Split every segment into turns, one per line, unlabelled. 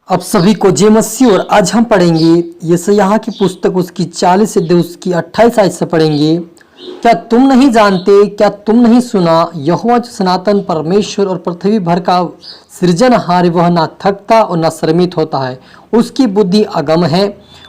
अब सभी को जय मसीह। और आज हम पढ़ेंगे यशायाह की पुस्तक उसकी 40 से उसकी 28 आयत से पढ़ेंगे। क्या तुम नहीं जानते, क्या तुम नहीं सुना, यहोवा जो सनातन परमेश्वर और पृथ्वी भर का सृजनहार, वह ना थकता और ना श्रमित होता है। उसकी बुद्धि अगम है,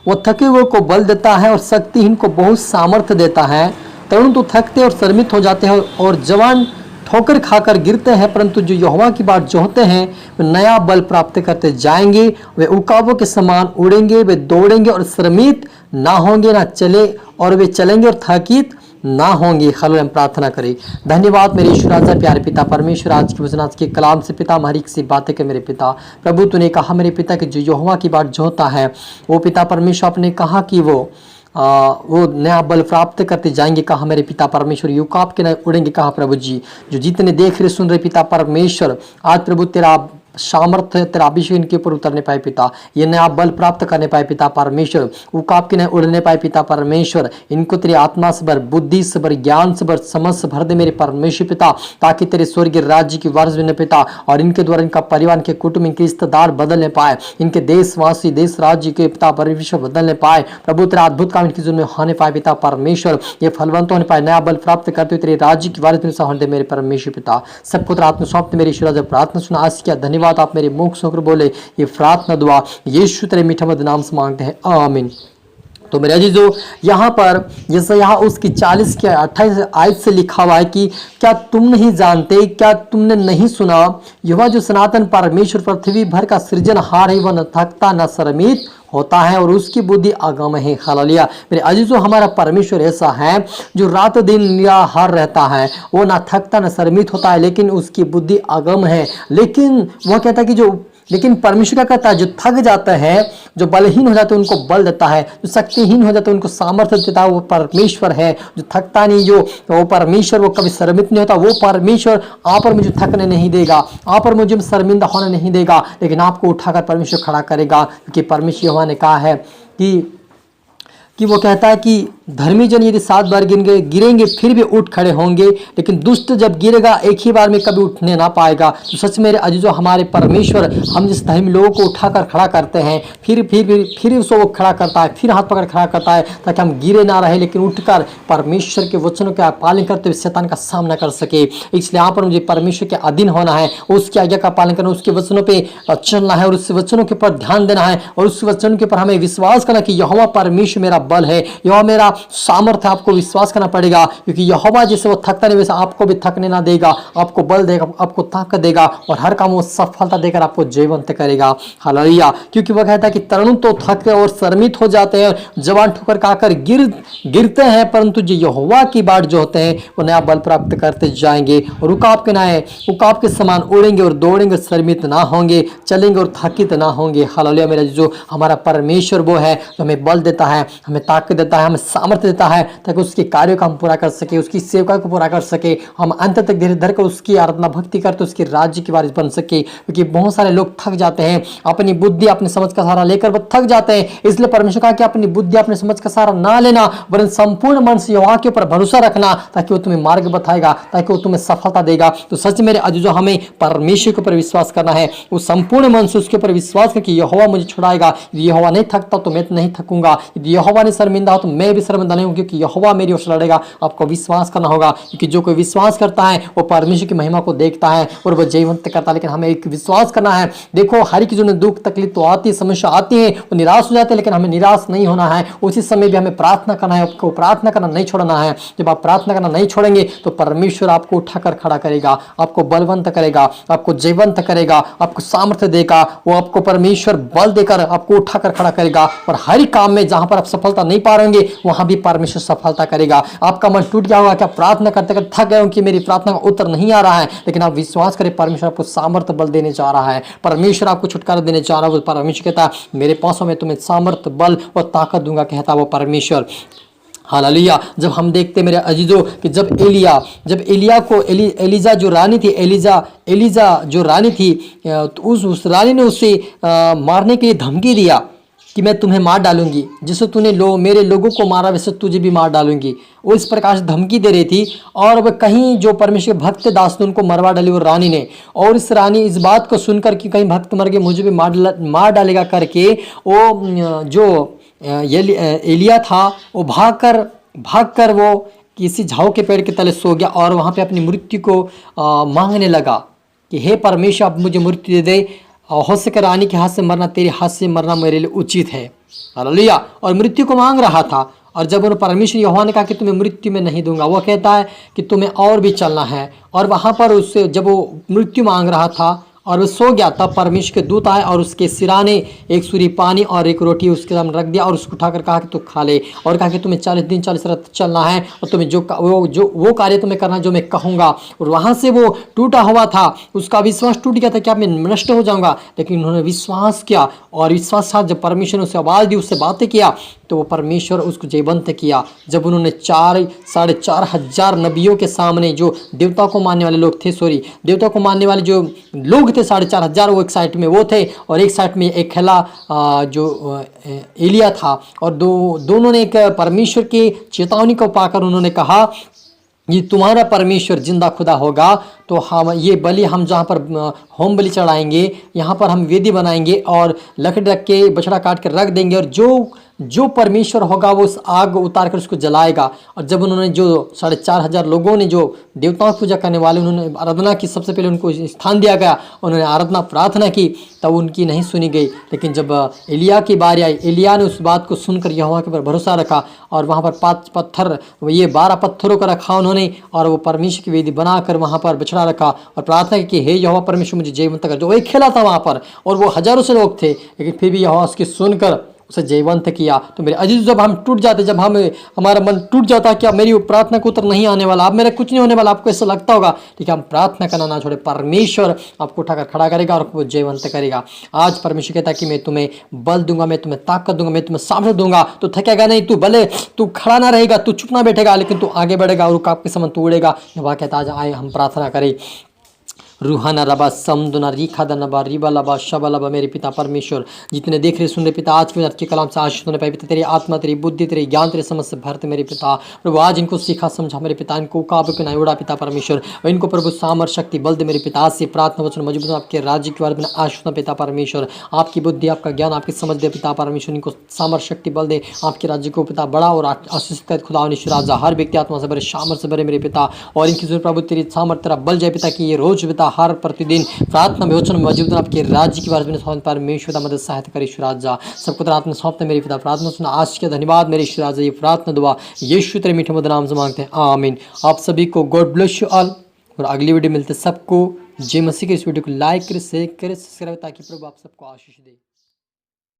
वह थके हुए को बल देता है और शक्तिहीन को बहुत सामर्थ्य देता है। तरुण तो थकते और श्रमित हो जाते हैं और जवान ठोकर खाकर गिरते हैं, परंतु जो यहोवा की बात जोहते हैं वे नया बल प्राप्त करते जाएंगे। वे उकाबों के समान उड़ेंगे, वे दौड़ेंगे और श्रमित ना होंगे, ना चले और वे चलेंगे और थकित ना होंगे। हालेलुया। हम प्रार्थना करें। धन्यवाद मेरे ईश्वर राजा प्यारे पिता परमेश्वर, आज की वचन आज के कलाम से पिता हमारी किसी बातें के मेरे पिता प्रभु तूने कहा मेरे पिता कि जो यहोवा की बात जोहता है वो पिता परमेश्वर आपने कहा कि वो नया बल प्राप्त करते जाएंगे। कहा मेरे पिता परमेश्वर युकाप के नए उड़ेंगे। कहा प्रभु जी जो जितने देख रहे सुन रहे पिता परमेश्वर, आज प्रभु तेरा सामर्थ्य तेरा अभिषेक इनके ऊपर उतरने पाए पिता, ये नया बल प्राप्त करने पाए पिता परमेश्वर, उकाप के नए उड़ने पाए पिता परमेश्वर। इनको तेरी आत्मा से भर, बुद्धि से भर, ज्ञान से भर, समझ से भर दे मेरे परमेश्वर पिता, ताकि तेरे स्वर्गीय राज्य की वारिस बने पिता। और इनके द्वारा इनका परिवार, इनके कुटुंब, इनके रिश्तेदार बदलने पाए, इनके देशवासी देश राज्य के पिता परमेश्वर बदलने पाए। प्रभु तेरा अद्भुत काम इनकी जीवन में होने पाए पिता परमेश्वर, ये फलवंत होने पाए, नया बल प्राप्त करते हुए तेरे राज्य की वारिस होने दे मेरे परमेश्वर पिता। सब पुत्र आत्मा सौंपते मेरे ईश्वर जब प्रार्थना सुना आज किया। धन्यवाद आप मेरे मुख सुकर बोले ये प्रार्थना दुआ यीशु तेरे मीठा मधुर नाम से मांगते हैं, आमीन। तो मेरे अजीजों यहाँ पर यशायाह उसकी 40 के 28 आयत से लिखा हुआ है कि क्या तुम नहीं जानते, क्या तुमने नहीं सुना, यहोवा जो सनातन परमेश्वर पृथ्वी भर का सृजनहार है, वह न थकता न श्रमित होता है और उसकी बुद्धि अगम है। हालेलुया। मेरे अजीजों हमारा परमेश्वर ऐसा है जो रात दिन निराहार रहता है, वो ना थकता ना श्रमित होता है, लेकिन उसकी बुद्धि अगम है। लेकिन वह कहता है कि लेकिन परमेश्वर क्या कहता है, जो थक जाते हैं, जो बलहीन हो जाते हैं उनको बल देता है, जो शक्तिहीन हो जाते हैं उनको सामर्थ्य देता है। वो परमेश्वर है जो थकता नहीं, जो वो परमेश्वर वो कभी श्रमित नहीं होता। वो परमेश्वर आप पर मुझे थकने नहीं देगा, आप पर मुझे शर्मिंदा होने नहीं देगा, लेकिन आपको उठाकर परमेश्वर खड़ा करेगा। क्योंकि परमेश्वर यहोवा ने कहा है कि वो कहता है कि धर्मी जन यदि 7 बार गिरेंगे फिर भी उठ खड़े होंगे, लेकिन दुष्ट जब गिरेगा एक ही बार में कभी उठने ना पाएगा। तो सच मेरे अजीजों हमारे परमेश्वर हम जिस धर्मी लोगों को उठाकर खड़ा करते हैं, फिर उसको वो खड़ा करता है, फिर हाथ पकड़ खड़ा करता है, ताकि हम गिरे ना रहे, लेकिन उठकर परमेश्वर के वचनों का पालन करते हुए शैतान का सामना कर सके। इसलिए यहाँ पर मुझे परमेश्वर के अधीन होना है, उसकी आज्ञा का पालन करना, उसके वचनों पर चलना है और उस वचनों के ऊपर ध्यान देना है और उस वचन के ऊपर हमें विश्वास करना कि यहोवा परमेश्वर मेरा बल है, यहोवा मेरा सामर्थ्य। आपको विश्वास करना पड़ेगा, क्योंकि यहोवा जैसे वो थकता नहीं वैसे आपको भी थकने ना देगा, आपको बल देगा, आपको ताकत देगा और हर काम वो सफलता देकर आपको जीवंत करेगा। हालेलुया। क्योंकि वह कहता है कि तरुण तो थकते और श्रमित हो जाते हैं, जवान ठोकर खाकर गिरते हैं, परंतु जो यहोवा की बाट जो होते हैं वो नया बल प्राप्त करते जाएंगे और उकाब के समान उड़ेंगे और दौड़ेंगे, श्रमित ना होंगे, चलेंगे और थकित ना होंगे। हालेलुया। मेरा जो हमारा परमेश्वर वो है जो हमें बल देता है, हमें ताकत देता है, हमें सामर्थ्य देता है, ताकि उसके कार्यों का हम पूरा कर सके, उसकी सेवा को पूरा कर सके, हम अंत तक धीरे धर कर उसकी आराधना भक्ति करते उसके राज्य की वारिस बन सके। क्योंकि बहुत सारे लोग थक जाते हैं, अपनी बुद्धि अपनी समझ का सहारा लेकर वो थक जाते हैं। इसलिए परमेश्वर कहा कि अपनी बुद्धि अपनी समझ का सहारा ना लेना, वरन संपूर्ण मन से यहोवा के ऊपर भरोसा रखना, ताकि वो तुम्हें मार्ग बताएगा, ताकि वो तुम्हें सफलता देगा। तो सच मेरे अजीजों हमें परमेश्वर के ऊपर विश्वास करना है, वो संपूर्ण मन से उसके ऊपर विश्वास करके यहोवा मुझे छुड़ाएगा। यदि यहोवा नहीं थकता तो मैं नहीं थकूंगा, यदि यहोवा ने शर्मिंदा हो तो मैं भी शर्मिंदा नहीं हूं, क्योंकि यहोवा मेरी ओर से लड़ेगा। आपको विश्वास करना होगा, क्योंकि जो कोई विश्वास करता है वो परमेश्वर की महिमा को देखता है और वो जीवंत करता है। लेकिन हमें एक विश्वास करना है। देखो हर एक जो दुख तकलीफ तो आती है, समस्या आती है, वो निराश हो जाते हैं, लेकिन हमें निराश नहीं होना है। उसी समय भी हमें प्रार्थना करना है, आपको प्रार्थना करना नहीं छोड़ना है। जब आप प्रार्थना करना नहीं छोड़ेंगे तो परमेश्वर आपको उठाकर खड़ा करेगा, आपको बलवंत करेगा, आपको जीवंत करेगा, आपको सामर्थ्य देगा। वो आपको परमेश्वर बल देकर आपको उठाकर खड़ा करेगा और हर काम में जहां पर आप सफलता नहीं पा रहे वहां भी परमेश्वर सफलता करेगा। आपका मन टूट गया होगा, क्या प्रार्थना करते करते थक गए हो कि मेरी प्रार्थना का उत्तर नहीं आ रहा है, लेकिन आप विश्वास करें परमेश्वर आपको सामर्थ्य बल देने जा रहा है, परमेश्वर आपको छुटकारा देने जा रहा है। परमेश्वर कहता है मेरे पासों में तुम्हें सामर्थ्य बल और ताकत दूंगा, कहता वो परमेश्वर। हालेलुया। जब हम देखते मेरे अजीजों कि जब एलिया को एलिजा जो रानी थी, एलिजा जो रानी थी, तो उस रानी ने उसे मारने के लिए धमकी दिया। कि मैं तुम्हें मार डालूंगी, जैसे तूने मेरे लोगों को मारा वैसे तुझे भी मार डालूंगी। वो इस प्रकार से धमकी दे रही थी। और वह कहीं जो परमेश्वर के भक्त दास ने उनको मरवा डाली वो रानी ने। और इस रानी इस बात को सुनकर कि कहीं भक्त मर गए मुझे भी मार डालेगा करके वो जो एलिया था वो भागकर वो किसी झाऊ के पेड़ के तले सो गया और वहां पे अपनी मृत्यु को मांगने लगा कि हे परमेश्वर आप मुझे मृत्यु दे दे, हो सके रानी के हाथ से मरना, तेरे हाथ से मरना मेरे लिए उचित है। हालेलुया। और मृत्यु को मांग रहा था। और जब उन्होंने परमेश्वर यहोवा ने कहा कि तुम्हें मृत्यु में नहीं दूंगा, वो कहता है कि तुम्हें और भी चलना है। और वहां पर उससे जब वो मृत्यु मांग रहा था और वो सो गया, तब परमेश्वर के दूत आए और उसके सिराने एक सूरी पानी और एक रोटी उसके सामने रख दिया और उसको उठाकर कहा कि तू खा ले। और कहा कि तुम्हें 40 दिन 40 रात चलना है और तुम्हें वो कार्य तुम्हें करना जो मैं कहूँगा। और वहाँ से वो टूटा हुआ था, उसका विश्वास टूट गया था कि अब मैं नष्ट हो जाऊँगा, लेकिन उन्होंने विश्वास किया। और विश्वास साथ जब परमेश्वर ने उसे आवाज़ दी, उससे बातें किया, तो वो परमेश्वर उसको जयवंत किया। जब उन्होंने 4,500 नबियों के सामने, जो देवता को मानने वाले लोग थे, देवता को मानने वाले जो लोग थे 4,500, वो एक साइड में वो थे और एक साइड में एक खेला जो एलिया था। और दोनों ने एक परमेश्वर की चेतावनी को पाकर उन्होंने कहा ये तुम्हारा परमेश्वर जिंदा खुदा होगा तो हम ये बलि हम जहाँ पर होम बलि चढ़ाएंगे, यहाँ पर हम वेदी बनाएंगे और लकड़ी रख के बछड़ा काट कर रख देंगे और जो परमेश्वर होगा वो उस आग उतार कर उसको जलाएगा। और जब उन्होंने जो 4,500 लोगों ने जो देवताओं की पूजा करने वाले, उन्होंने आराधना की, सबसे पहले उनको स्थान दिया गया, उन्होंने आराधना प्रार्थना की, तब उनकी नहीं सुनी गई। लेकिन जब एलिया की बारी आई, एलिया ने उस बात को सुनकर यहोवा के ऊपर भरोसा रखा और वहाँ पर 5 पत्थर, ये 12 पत्थरों का रखा उन्होंने और वो परमेश्वर की वेदी बनाकर वहाँ पर बछड़ा रखा और प्रार्थना की, हे यहोवा परमेश्वर मुझे जयवंत कर। जो एक खेला था वहाँ पर और वो हजारों से लोग थे, लेकिन फिर भी यहोवा उसकी सुनकर उसे जयवंत किया। तो मेरे अजीज, जब हम टूट जाते, जब हमारा मन टूट जाता है कि अब मेरी प्रार्थना को उत्तर नहीं आने वाला, अब मेरा कुछ नहीं होने वाला, आपको ऐसा लगता होगा, ठीक है, हम प्रार्थना करना ना छोड़े, परमेश्वर आपको उठाकर खड़ा करेगा और आपको जयवंत करेगा। आज परमेश्वर कहता है कि मैं तुम्हें बल दूंगा, मैं तुम्हें ताकत दूंगा, मैं तुम्हें सामर्थ्य दूंगा। तो थकेगा नहीं, तू भले तू खड़ा ना रहेगा, तू चुप ना बैठेगा, लेकिन तू आगे बढ़ेगा और आपके समान तू उड़ेगा। वह कहता आज आए हम प्रार्थना करें। रूहाना रबा समदुना रीखा दनबा रिबा लबा शबा लबा। मेरे पिता परमेश्वर, जितने देख रहे सुन रहे पिता, आज के कलाम से आशीष होने पाए पिता, तेरी आत्मा, तेरी बुद्धि, तेरे ज्ञान, तेरे समझ से भरते मेरे पिता। प्रभु आज इनको सीखा समझा मेरे पिता, इनको काबू के ना उड़ा पिता परमेश्वर, और इनको प्रभु सामर शक्ति बल दे मेरे पिता। आज से प्रार्थना वचन मजबूत आपके राज्य के बारे में आशीष होना पिता परमेश्वर, आपकी बुद्धि, आपका ज्ञान, आपकी समझ दे पिता परमेश्वर, इनको सामर शक्ति बल दे, आपके राज्य को पिता बड़ा और आशीष कर खुदा राजा, हर व्यक्ति आत्मा से भरे, सामर से भरे मेरे पिता। और इनकी जरूरत प्रभु तेरी सामर तेरा बल जाए पिता, कि ये रोज पिता हर प्रतिदिन प्रार्थना में वचन मौजूद आपके राज्य की बात में परमेश्वर मदद सहायता करे ईश्वर राजा। सबको तेरा आत्मा सौंपते मेरे पिता, प्रार्थना सुना आज के धन्यवाद मेरे ईश्वर राजा। ये प्रार्थना दुआ यीशु तेरे मीठे मधुर नाम से मांगते हैं, आमीन। आप सभी को गॉड ब्लेस यू ऑल, और अगली वीडियो मिलते सबको जय मसीह के। इस वीडियो को लाइक करे, शेयर करे, सब्सक्राइब, ताकि प्रभु आप सबको आशीष दे।